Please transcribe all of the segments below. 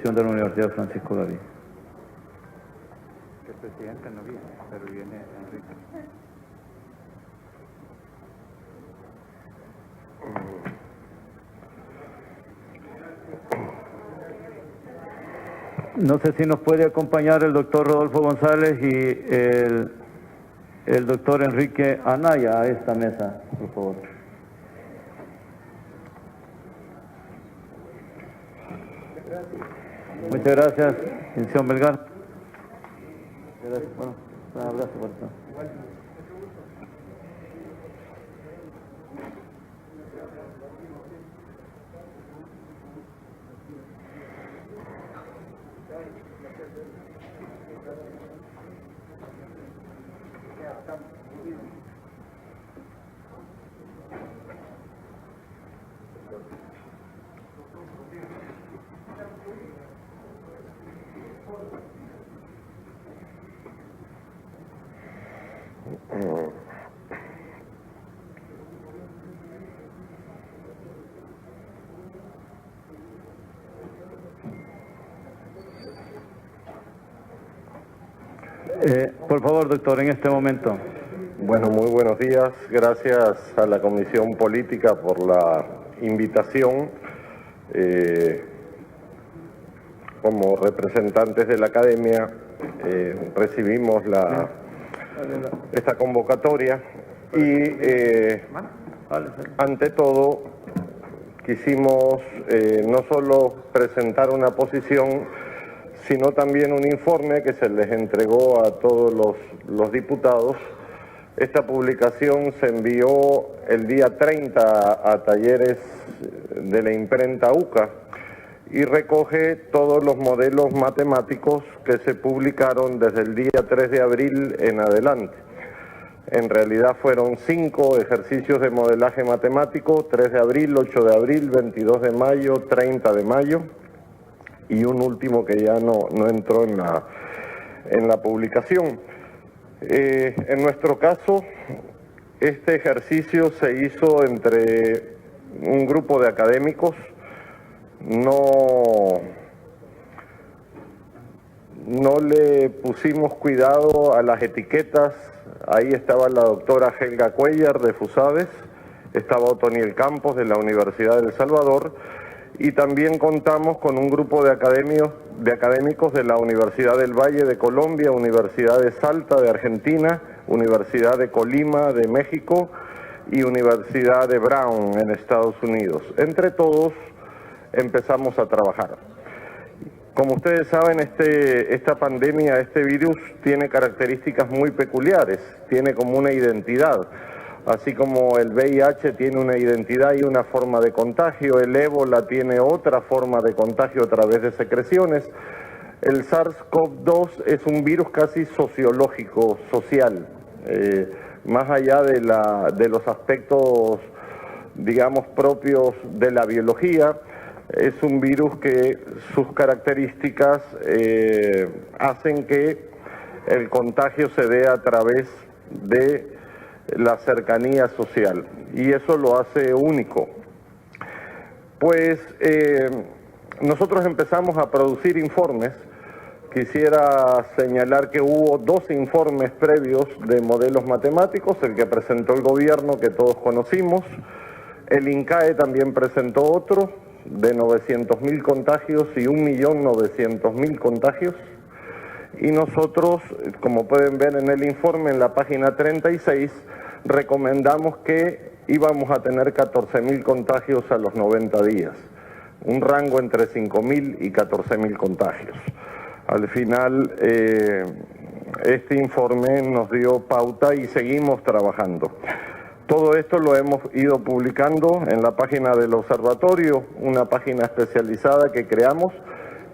de la Universidad Francisco Gaviria. El presidente no viene, pero viene Enrique. No sé si nos puede acompañar el doctor Rodolfo González y el doctor Enrique Anaya a esta mesa, por favor. Muchas gracias, Inción Belgar. Gracias, bueno, un abrazo por todo. Por favor, doctor, en este momento. Bueno, muy buenos días. Gracias a la Comisión Política por la invitación. Como representantes de la Academia recibimos esta convocatoria y ante todo quisimos no solo presentar una posición, sino también un informe que se les entregó a todos los diputados. Esta publicación se envió el día 30 a talleres de la imprenta UCA y recoge todos los modelos matemáticos que se publicaron desde el día 3 de abril en adelante. En realidad fueron 5 ejercicios de modelaje matemático: 3 de abril, 8 de abril, 22 de mayo, 30 de mayo y un último que ya no entró en la publicación. En nuestro caso, este ejercicio se hizo entre un grupo de académicos. No le pusimos cuidado a las etiquetas. Ahí estaba la doctora Helga Cuellar de FUSADES, estaba Otoniel Campos de la Universidad de El Salvador, y también contamos con un grupo de académicos de la Universidad del Valle de Colombia, Universidad de Salta de Argentina, Universidad de Colima de México y Universidad de Brown en Estados Unidos. Entre todos empezamos a trabajar. Como ustedes saben, esta pandemia, este virus, tiene características muy peculiares, tiene como una identidad. Así como el VIH tiene una identidad y una forma de contagio, el ébola tiene otra forma de contagio a través de secreciones. El SARS-CoV-2 es un virus casi sociológico, social, más allá de los aspectos, digamos, propios de la biología. Es un virus que sus características hacen que el contagio se dé a través de la cercanía social, y eso lo hace único. Pues nosotros empezamos a producir informes. Quisiera señalar que hubo 2 informes previos de modelos matemáticos, el que presentó el gobierno, que todos conocimos. El INCAE también presentó otro de 900.000 contagios y 1.900.000 contagios. Y nosotros, como pueden ver en el informe, en la página 36, recomendamos que íbamos a tener 14.000 contagios a los 90 días, un rango entre 5.000 y 14.000 contagios. Al final, este informe nos dio pauta y seguimos trabajando. Todo esto lo hemos ido publicando en la página del observatorio, una página especializada que creamos,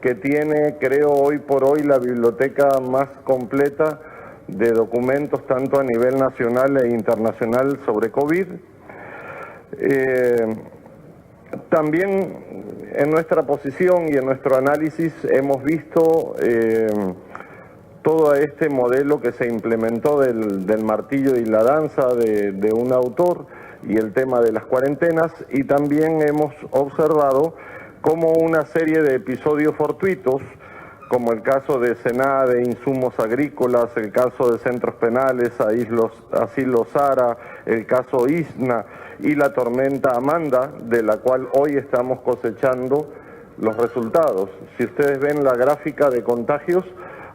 que tiene, creo, hoy por hoy la biblioteca más completa de documentos tanto a nivel nacional e internacional sobre COVID. También en nuestra posición y en nuestro análisis hemos visto todo este modelo que se implementó del martillo y la danza de un autor y el tema de las cuarentenas, y también hemos observado como una serie de episodios fortuitos, como el caso de Senada de Insumos Agrícolas, el caso de centros penales, Asilo Sara, el caso Isna y la tormenta Amanda, de la cual hoy estamos cosechando los resultados. Si ustedes ven la gráfica de contagios,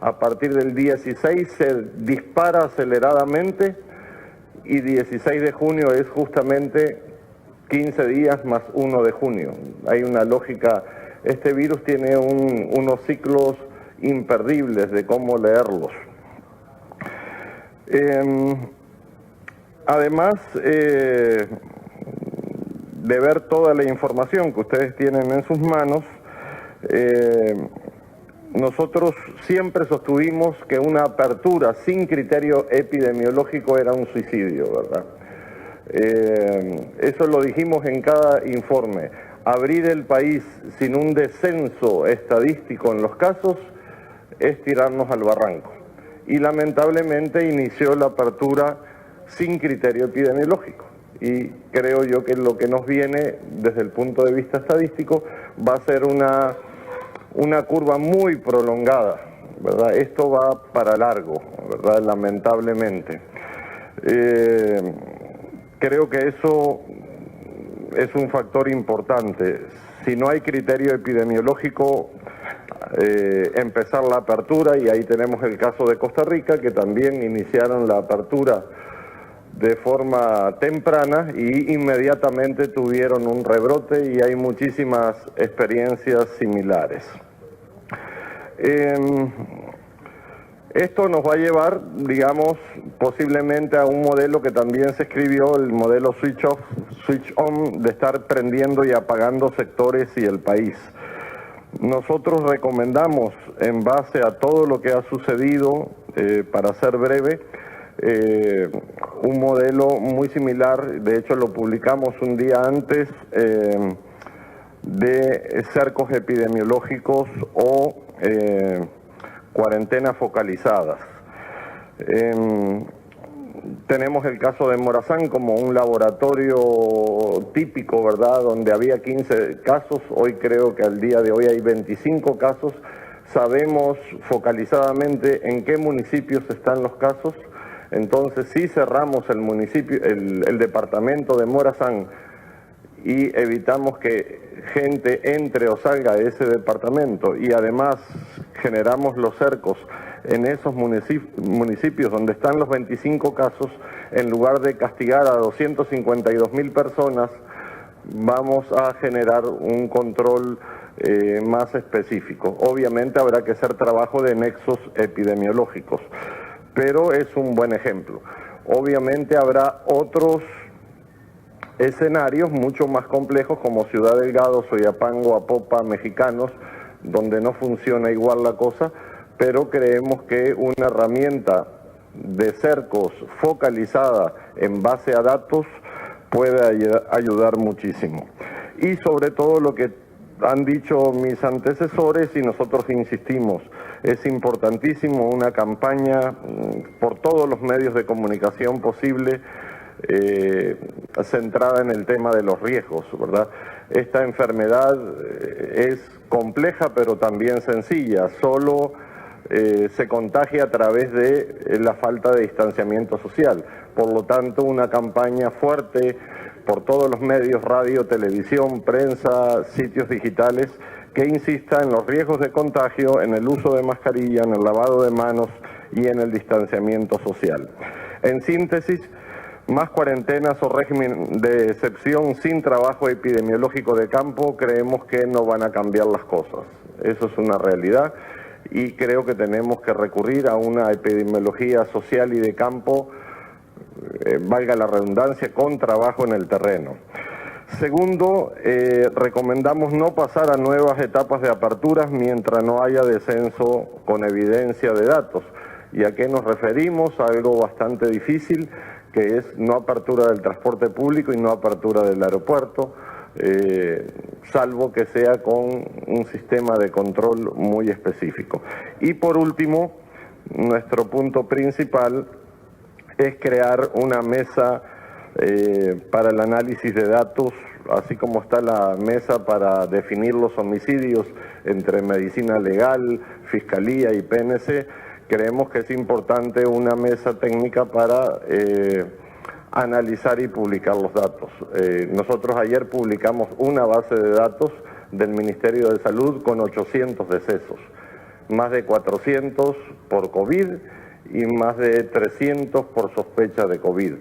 a partir del 16 se dispara aceleradamente y 16 de junio es justamente 15 días más 1 de junio. Hay una lógica, este virus tiene unos ciclos imperdibles de cómo leerlos. Además de ver toda la información que ustedes tienen en sus manos, nosotros siempre sostuvimos que una apertura sin criterio epidemiológico era un suicidio, ¿verdad? Eso lo dijimos en cada informe. Abrir el país sin un descenso estadístico en los casos es tirarnos al barranco. Y lamentablemente inició la apertura sin criterio epidemiológico. Y creo yo que lo que nos viene desde el punto de vista estadístico va a ser una curva muy prolongada, ¿verdad? Esto va para largo, ¿verdad? Lamentablemente. Creo que eso es un factor importante. Si no hay criterio epidemiológico, empezar la apertura, y ahí tenemos el caso de Costa Rica, que también iniciaron la apertura de forma temprana y inmediatamente tuvieron un rebrote, y hay muchísimas experiencias similares. Esto nos va a llevar, digamos, posiblemente a un modelo que también se escribió, el modelo switch off, switch on, de estar prendiendo y apagando sectores y el país. Nosotros recomendamos, en base a todo lo que ha sucedido, para ser breve, un modelo muy similar, de hecho lo publicamos un día antes, de cercos epidemiológicos o cuarentenas focalizadas. Tenemos el caso de Morazán como un laboratorio típico, ¿verdad?, donde había 15 casos, hoy creo que al día de hoy hay 25 casos. Sabemos focalizadamente en qué municipios están los casos. Entonces, si cerramos el municipio, el departamento de Morazán, y evitamos que gente entre o salga de ese departamento, y además generamos los cercos en esos municipios donde están los 25 casos, en lugar de castigar a 252.000 personas, vamos a generar un control más específico. Obviamente habrá que hacer trabajo de nexos epidemiológicos, pero es un buen ejemplo. Obviamente habrá otros escenarios mucho más complejos como Ciudad Delgado, Soyapango, Apopa, Mexicanos, donde no funciona igual la cosa, pero creemos que una herramienta de cercos focalizada en base a datos puede ayudar muchísimo. Y sobre todo lo que han dicho mis antecesores y nosotros insistimos, es importantísimo una campaña por todos los medios de comunicación posible, centrada en el tema de los riesgos, ¿verdad? Esta enfermedad es compleja pero también sencilla, solo se contagia a través de la falta de distanciamiento social. Por lo tanto, una campaña fuerte por todos los medios, radio, televisión, prensa, sitios digitales, que insista en los riesgos de contagio, en el uso de mascarilla, en el lavado de manos y en el distanciamiento social. En síntesis, más cuarentenas o régimen de excepción sin trabajo epidemiológico de campo, creemos que no van a cambiar las cosas. Eso es una realidad y creo que tenemos que recurrir a una epidemiología social y de campo, valga la redundancia, con trabajo en el terreno. Segundo, recomendamos no pasar a nuevas etapas de aperturas mientras no haya descenso con evidencia de datos. ¿Y a qué nos referimos? A algo bastante difícil, que es no apertura del transporte público y no apertura del aeropuerto, salvo que sea con un sistema de control muy específico. Y por último, nuestro punto principal es crear una mesa para el análisis de datos, así como está la mesa para definir los homicidios entre medicina legal, fiscalía y PNC, creemos que es importante una mesa técnica para analizar y publicar los datos. Nosotros ayer publicamos una base de datos del Ministerio de Salud con 800 decesos, más de 400 por COVID y más de 300 por sospecha de COVID.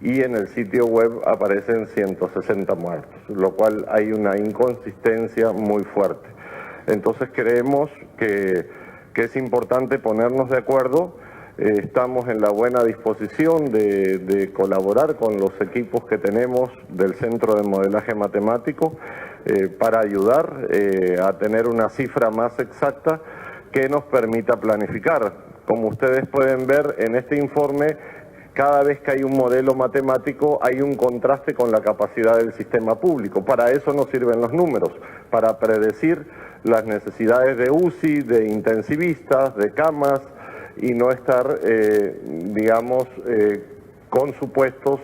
Y en el sitio web aparecen 160 muertos, lo cual hay una inconsistencia muy fuerte. Entonces creemos que es importante ponernos de acuerdo. Estamos en la buena disposición de colaborar con los equipos que tenemos del Centro de Modelaje Matemático para ayudar a tener una cifra más exacta que nos permita planificar. Como ustedes pueden ver en este informe, cada vez que hay un modelo matemático hay un contraste con la capacidad del sistema público. Para eso nos sirven los números, para predecir las necesidades de UCI, de intensivistas, de camas, y no estar, con supuestos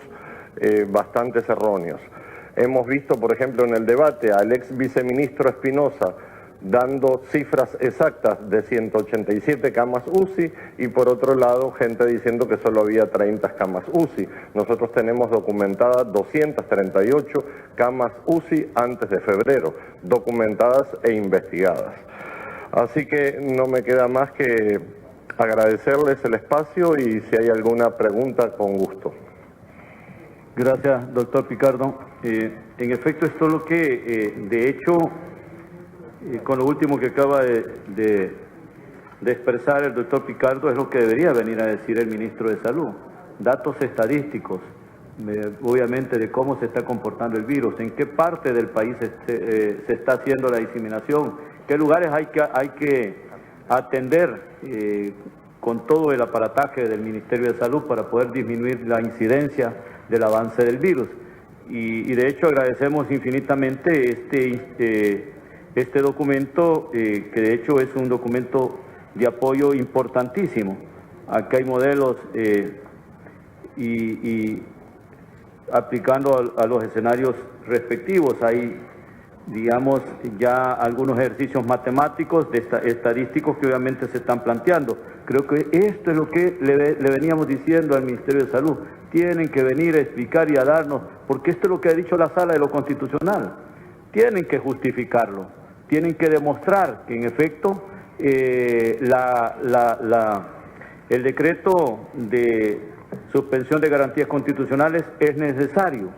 bastante erróneos. Hemos visto, por ejemplo, en el debate al ex viceministro Espinosa dando cifras exactas de 187 camas UCI y por otro lado gente diciendo que solo había 30 camas UCI. Nosotros tenemos documentadas 238 camas UCI antes de febrero, documentadas e investigadas. Así que no me queda más que agradecerles el espacio y si hay alguna pregunta, con gusto. Gracias, doctor Picardo. En efecto, esto es lo que, de hecho, con lo último que acaba de expresar el doctor Picardo, es lo que debería venir a decir el ministro de Salud. Datos estadísticos, obviamente, de cómo se está comportando el virus, en qué parte del país se está haciendo la diseminación, qué lugares hay que atender con todo el aparataje del Ministerio de Salud para poder disminuir la incidencia del avance del virus. Y de hecho agradecemos infinitamente este documento, que de hecho es un documento de apoyo importantísimo. Aquí hay modelos y aplicando a los escenarios respectivos. Hay, digamos, ya algunos ejercicios matemáticos, estadísticos que obviamente se están planteando. Creo que esto es lo que le veníamos diciendo al Ministerio de Salud. Tienen que venir a explicar y a darnos, porque esto es lo que ha dicho la Sala de lo Constitucional. Tienen que justificarlo, tienen que demostrar que en efecto el decreto de suspensión de garantías constitucionales es necesario.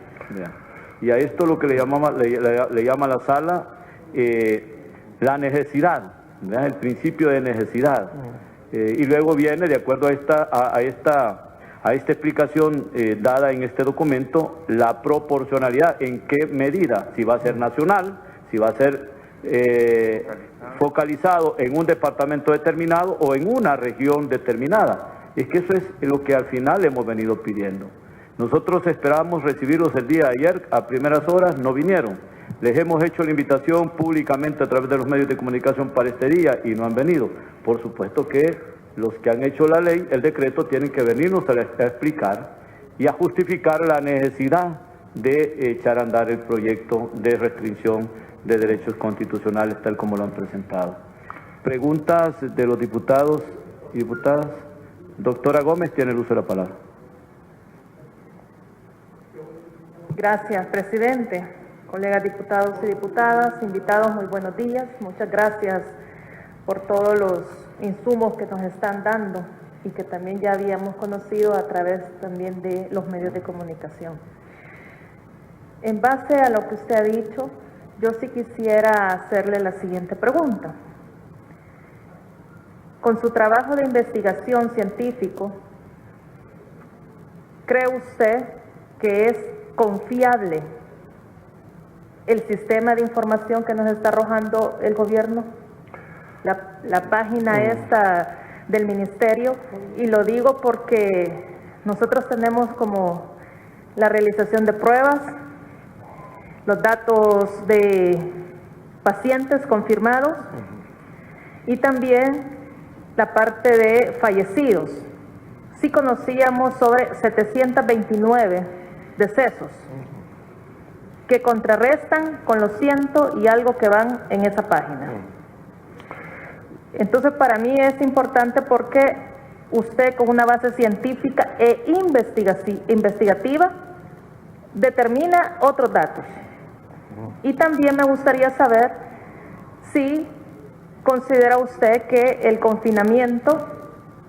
Y a esto lo que le llama la Sala la necesidad, ¿verdad? El principio de necesidad. Y luego viene, de acuerdo a esta explicación dada en este documento, la proporcionalidad, en qué medida, si va a ser nacional, si va a ser focalizado en un departamento determinado o en una región determinada. Es que eso es lo que al final hemos venido pidiendo. Nosotros esperábamos recibirlos el día de ayer, a primeras horas no vinieron. Les hemos hecho la invitación públicamente a través de los medios de comunicación para este día y no han venido. Por supuesto que los que han hecho la ley, el decreto, tienen que venirnos a explicar y a justificar la necesidad de echar a andar el proyecto de restricción de derechos constitucionales tal como lo han presentado. Preguntas de los diputados y diputadas. Doctora Gómez tiene el uso de la palabra. Gracias, presidente. Colegas diputados y diputadas, invitados, muy buenos días. Muchas gracias por todos los insumos que nos están dando y que también ya habíamos conocido a través también de los medios de comunicación. En base a lo que usted ha dicho, yo sí quisiera hacerle la siguiente pregunta. Con su trabajo de investigación científico, ¿cree usted que es confiable el sistema de información que nos está arrojando el gobierno? La página esta del ministerio, y lo digo porque nosotros tenemos como la realización de pruebas, los datos de pacientes confirmados y también la parte de fallecidos. Sí conocíamos sobre 729 decesos que contrarrestan con los 100 y algo que van en esa página. Entonces, para mí es importante porque usted, con una base científica e investigativa, determina otros datos. Y también me gustaría saber si considera usted que el confinamiento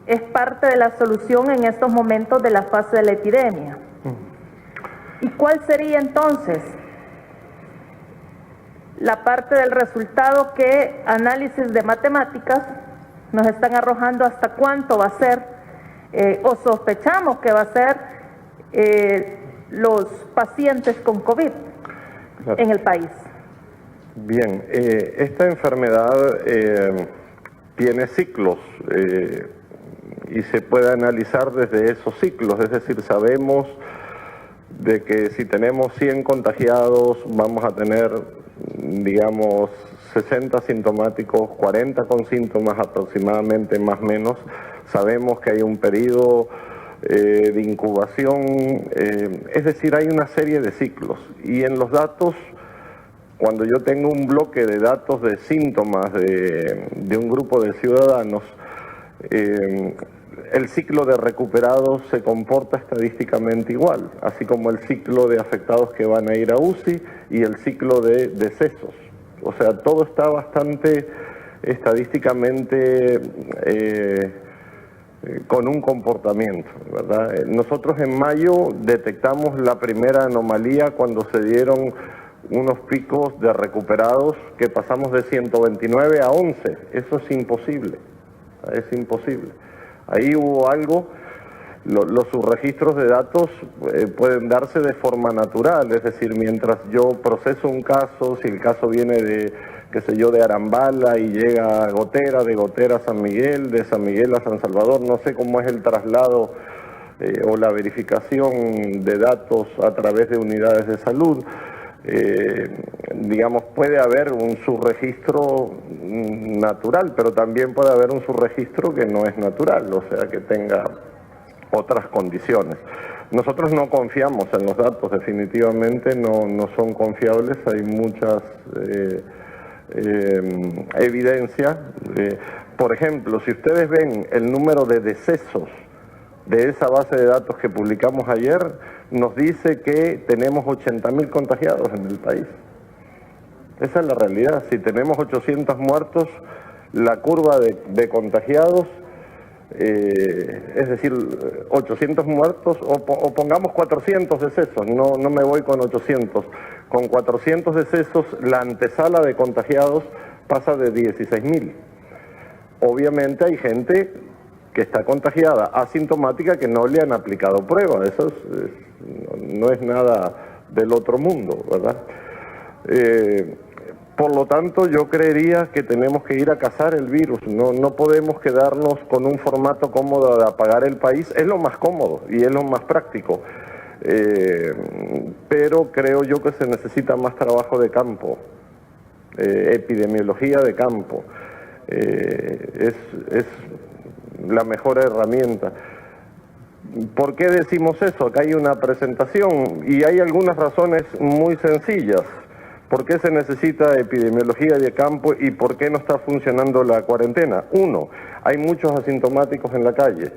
es parte de la solución en estos momentos de la fase de la epidemia. ¿Y cuál sería entonces la parte del resultado que análisis de matemáticas nos están arrojando hasta cuánto va a ser, o sospechamos que va a ser, los pacientes con COVID en el país? Bien, esta enfermedad tiene ciclos y se puede analizar desde esos ciclos, es decir, sabemos de que si tenemos 100 contagiados vamos a tener, digamos, 60 sintomáticos, 40 con síntomas aproximadamente, más o menos. Sabemos que hay un periodo de incubación, es decir, hay una serie de ciclos. Y en los datos, cuando yo tengo un bloque de datos de síntomas de un grupo de ciudadanos, el ciclo de recuperados se comporta estadísticamente igual, así como el ciclo de afectados que van a ir a UCI y el ciclo de decesos. O sea, todo está bastante estadísticamente con un comportamiento, ¿verdad? Nosotros en mayo detectamos la primera anomalía cuando se dieron unos picos de recuperados que pasamos de 129 a 11. Eso es imposible, es imposible. Ahí hubo algo, los subregistros de datos pueden darse de forma natural, es decir, mientras yo proceso un caso, si el caso viene de, qué sé yo, de Arambala y llega a Gotera, de Gotera a San Miguel, de San Miguel a San Salvador, no sé cómo es el traslado o la verificación de datos a través de unidades de salud. Digamos, puede haber un subregistro natural, pero también puede haber un subregistro que no es natural, o sea, que tenga otras condiciones. Nosotros no confiamos en los datos, definitivamente no son confiables, hay muchas evidencias. Por ejemplo, si ustedes ven el número de decesos de esa base de datos que publicamos ayer, nos dice que tenemos 80.000 contagiados en el país. Esa es la realidad. Si tenemos 800 muertos, la curva de contagiados, es decir, 800 muertos, o pongamos 400 decesos, no me voy con 800. Con 400 decesos, la antesala de contagiados pasa de 16.000. Obviamente hay gente que está contagiada, asintomática, que no le han aplicado prueba. Eso no es nada del otro mundo, ¿verdad? Por lo tanto, yo creería que tenemos que ir a cazar el virus. No podemos quedarnos con un formato cómodo de apagar el país. Es lo más cómodo y es lo más práctico. Pero creo yo que se necesita más trabajo de campo, epidemiología de campo. Es la mejor herramienta. ¿Por qué decimos eso? Acá hay una presentación y hay algunas razones muy sencillas. ¿Por qué se necesita epidemiología de campo y por qué no está funcionando la cuarentena? 1, hay muchos asintomáticos en la calle.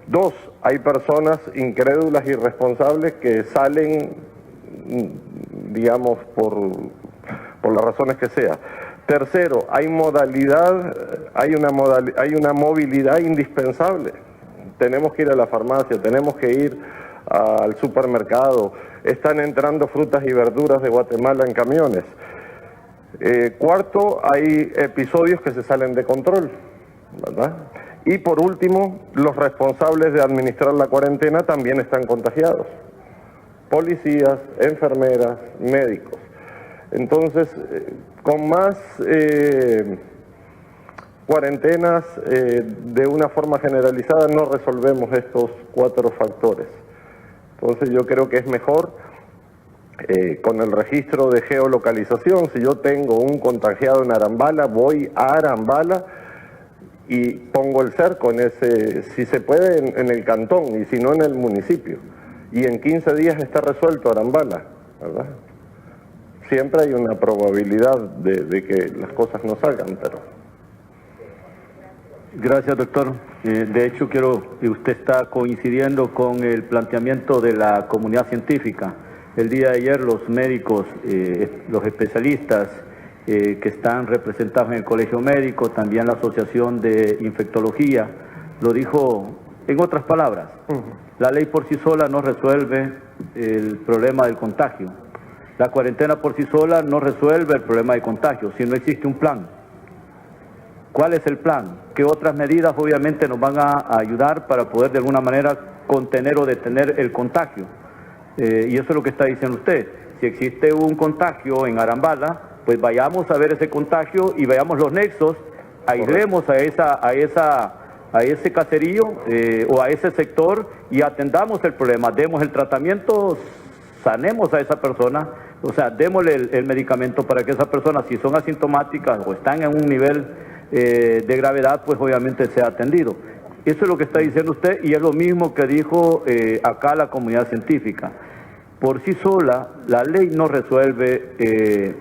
2, hay personas incrédulas y irresponsables que salen, digamos, por las razones que sea. Tercero, hay una movilidad indispensable. Tenemos que ir a la farmacia, tenemos que ir al supermercado. Están entrando frutas y verduras de Guatemala en camiones. Cuarto, hay episodios que se salen de control, ¿verdad? Y por último, los responsables de administrar la cuarentena también están contagiados. Policías, enfermeras, médicos. Entonces, con más cuarentenas de una forma generalizada no resolvemos estos 4 factores. Entonces yo creo que es mejor con el registro de geolocalización. Si yo tengo un contagiado en Arambala, voy a Arambala y pongo el cerco en ese, si se puede, en el cantón y si no en el municipio. y en 15 días está resuelto Arambala, ¿verdad? Siempre hay una probabilidad de que las cosas no salgan, pero... Gracias, doctor. De hecho, usted está coincidiendo con el planteamiento de la comunidad científica. El día de ayer los médicos, los especialistas que están representados en el Colegio Médico, también la Asociación de Infectología, lo dijo en otras palabras. La ley por sí sola no resuelve el problema del contagio. La cuarentena por sí sola no resuelve el problema de contagio, si no existe un plan. ¿Cuál es el plan? ¿Qué otras medidas obviamente nos van a ayudar para poder de alguna manera contener o detener el contagio? Y eso es lo que está diciendo usted. Si existe un contagio en Arambala, pues vayamos a ver ese contagio y veamos los nexos, aislemos a ese caserío o a ese sector y atendamos el problema, demos el tratamiento, sanemos a esa persona, o sea, démosle el medicamento para que esa persona, si son asintomáticas o están en un nivel de gravedad, pues obviamente sea atendido. Eso es lo que está diciendo usted y es lo mismo que dijo acá la comunidad científica. Por sí sola, la ley no resuelve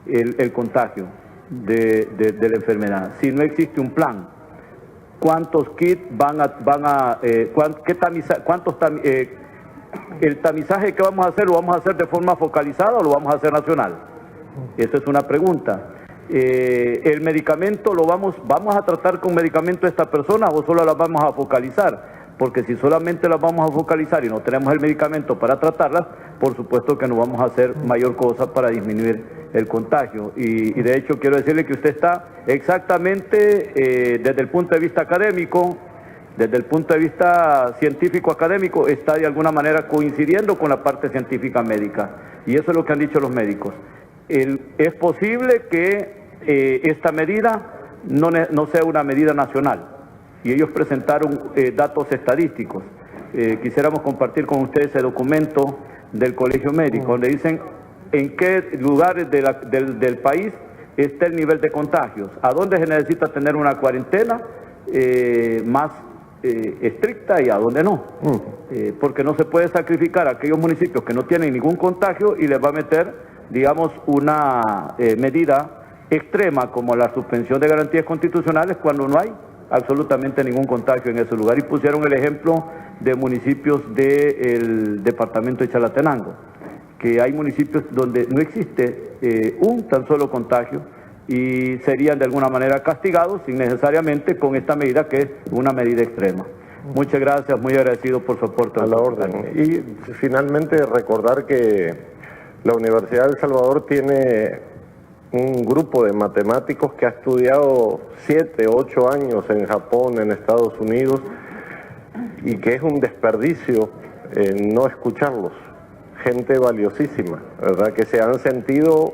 el contagio de la enfermedad. Si no existe un plan, ¿cuántos kits el tamizaje que vamos a hacer, ¿lo vamos a hacer de forma focalizada o lo vamos a hacer nacional? Esa es una pregunta. ¿El medicamento vamos a tratar con medicamento a esta persona o solo la vamos a focalizar? Porque si solamente las vamos a focalizar y no tenemos el medicamento para tratarlas, por supuesto que no vamos a hacer mayor cosa para disminuir el contagio. Y de hecho quiero decirle que usted está exactamente desde el punto de vista académico, desde el punto de vista científico académico, está de alguna manera coincidiendo con la parte científica médica. Y eso es lo que han dicho los médicos. Es posible que esta medida no sea una medida nacional. Y ellos presentaron datos estadísticos. Quisiéramos compartir con ustedes ese documento del Colegio Médico, donde dicen en qué lugares del país está el nivel de contagios, a dónde se necesita tener una cuarentena más estricta y a dónde no. Porque no se puede sacrificar a aquellos municipios que no tienen ningún contagio y les va a meter, digamos, una medida extrema como la suspensión de garantías constitucionales cuando no hay absolutamente ningún contagio en ese lugar. Y pusieron el ejemplo de municipios del departamento de Chalatenango, que hay municipios donde no existe un tan solo contagio y serían de alguna manera castigados innecesariamente con esta medida que es una medida extrema. Muchas gracias, muy agradecido por su aporte. A la orden. Y finalmente recordar que la Universidad de El Salvador tiene un grupo de matemáticos que ha estudiado 7, 8 años en Japón, en Estados Unidos, y que es un desperdicio no escucharlos. Gente valiosísima, ¿verdad? Que se han sentido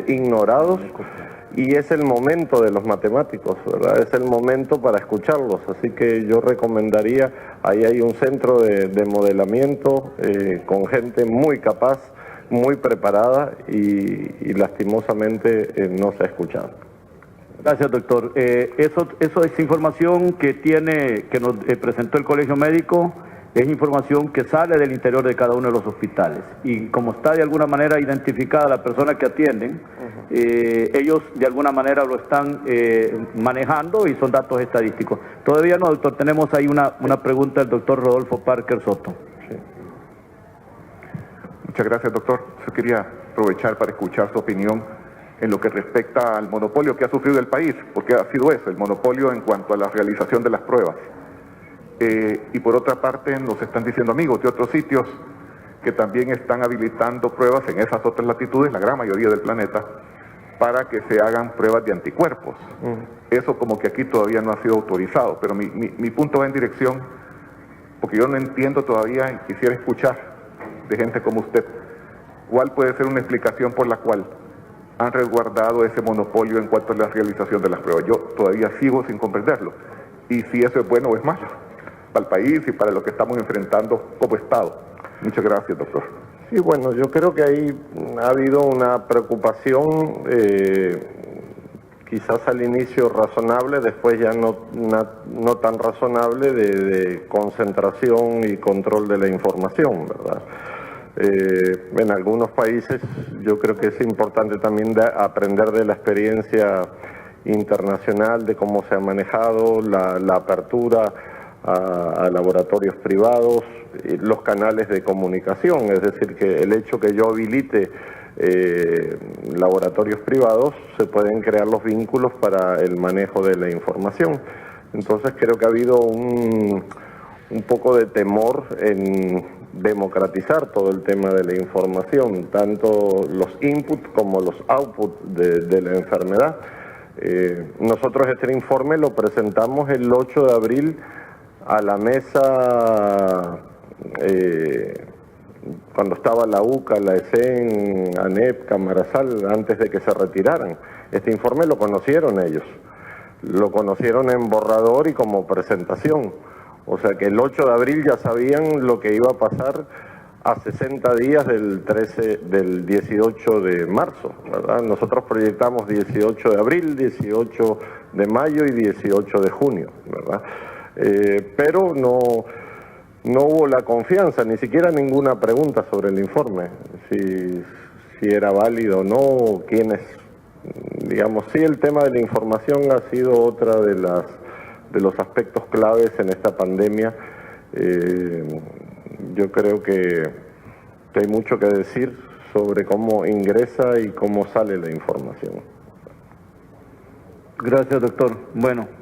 ignorados y es el momento de los matemáticos, ¿verdad? Es el momento para escucharlos, así que yo recomendaría, ahí hay un centro de modelamiento con gente muy capaz, muy preparada y lastimosamente no se ha escuchado. Gracias, doctor. Eso es información que nos presentó el Colegio Médico, es información que sale del interior de cada uno de los hospitales. Y como está de alguna manera identificada la persona que atienden, ellos de alguna manera lo están manejando y son datos estadísticos. Todavía no, doctor, tenemos ahí una pregunta del doctor Rodolfo Parker Soto. Sí. Muchas gracias, doctor. Yo quería aprovechar para escuchar su opinión en lo que respecta al monopolio que ha sufrido el país, porque ha sido eso, el monopolio en cuanto a la realización de las pruebas. Y por otra parte, nos están diciendo amigos de otros sitios que también están habilitando pruebas en esas otras latitudes, la gran mayoría del planeta, para que se hagan pruebas de anticuerpos. Eso como que aquí todavía no ha sido autorizado, pero mi punto va en dirección, porque yo no entiendo todavía y quisiera escuchar de gente como usted, ¿cuál puede ser una explicación por la cual han resguardado ese monopolio en cuanto a la realización de las pruebas? Yo todavía sigo sin comprenderlo. Y si eso es bueno o es malo para el país y para lo que estamos enfrentando como Estado. Muchas gracias, doctor. Sí, bueno, yo creo que ahí ha habido una preocupación que quizás al inicio razonable, después ya no tan razonable de concentración y control de la información, ¿verdad? En algunos países yo creo que es importante también aprender de la experiencia internacional, de cómo se ha manejado la apertura a laboratorios privados, los canales de comunicación, es decir, que el hecho que yo habilite laboratorios privados, se pueden crear los vínculos para el manejo de la información. Entonces creo que ha habido un poco de temor en democratizar todo el tema de la información, tanto los inputs como los outputs de la enfermedad. Nosotros este informe lo presentamos el 8 de abril a la mesa cuando estaba la UCA, la ESEN, ANEP, Camarazal, antes de que se retiraran. Este informe lo conocieron ellos, lo conocieron en borrador y como presentación. O sea que el 8 de abril ya sabían lo que iba a pasar a 60 días del 18 de marzo, ¿verdad? Nosotros proyectamos 18 de abril, 18 de mayo y 18 de junio, ¿verdad? Pero no hubo la confianza, ni siquiera ninguna pregunta sobre el informe, si era válido o no, quiénes, digamos, sí, el tema de la información ha sido otra de los aspectos claves en esta pandemia. Yo creo que hay mucho que decir sobre cómo ingresa y cómo sale la información. Gracias, doctor. Bueno.